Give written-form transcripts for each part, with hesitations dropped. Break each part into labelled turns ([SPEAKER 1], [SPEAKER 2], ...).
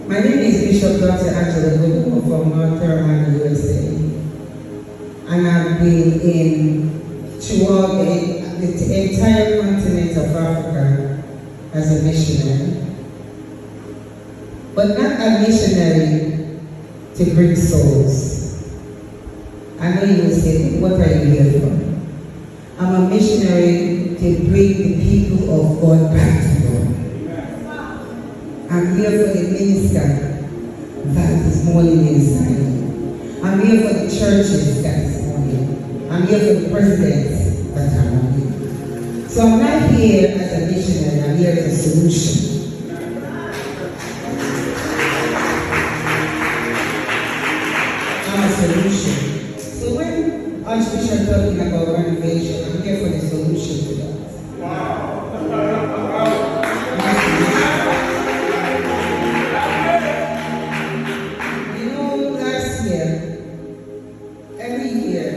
[SPEAKER 1] My name is Bishop Dr. Angela Goodman from North Carolina, USA. And I've been throughout the entire continent of Africa as a missionary. But not a missionary to bring souls. I know you will say, what are you here for? I'm a missionary to bring the people of God back to God. I'm here for the minister that is mourning inside. I'm here for the churches that is mourning. I'm here for the presidents that are mourning. So I'm not here as a missionary, I'm here as a solution. I'm a solution. So when Archbishop talking about renovation, I'm here for the solution to that. Wow. Every year,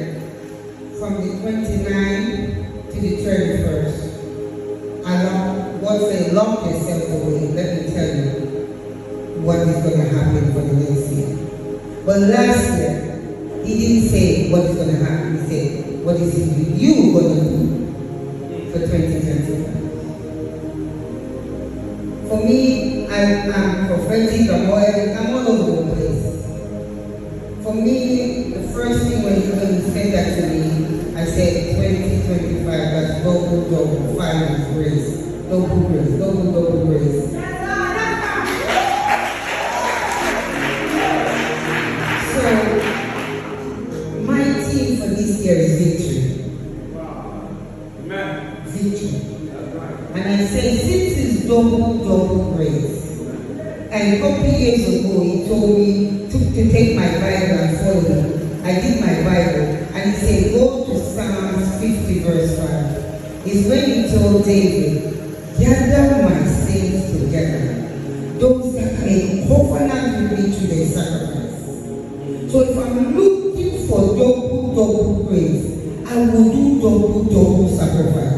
[SPEAKER 1] from the 29th to the 31st, God say, lock yourself away. Let me tell you what is going to happen for the next year. But last year, he didn't say what is going to happen. He said, what is it you going to do for 2025? For me, I'm prophetic, I'm all over the place. For me, the first thing when he said that to me, I said 2025, that's double, final grace. Double grace, double grace. So, my theme for this year is victory. Amen. Victory. And I say, since it's double grace, and a couple years ago, he told me to take my Bible and follow him. I did my Bible, and he said, go to Psalms 50 verse 5. It's when he told David, gather my saints together, those that are in covenant with me through their sacrifice. So if I'm looking for double grace, I will do double sacrifice.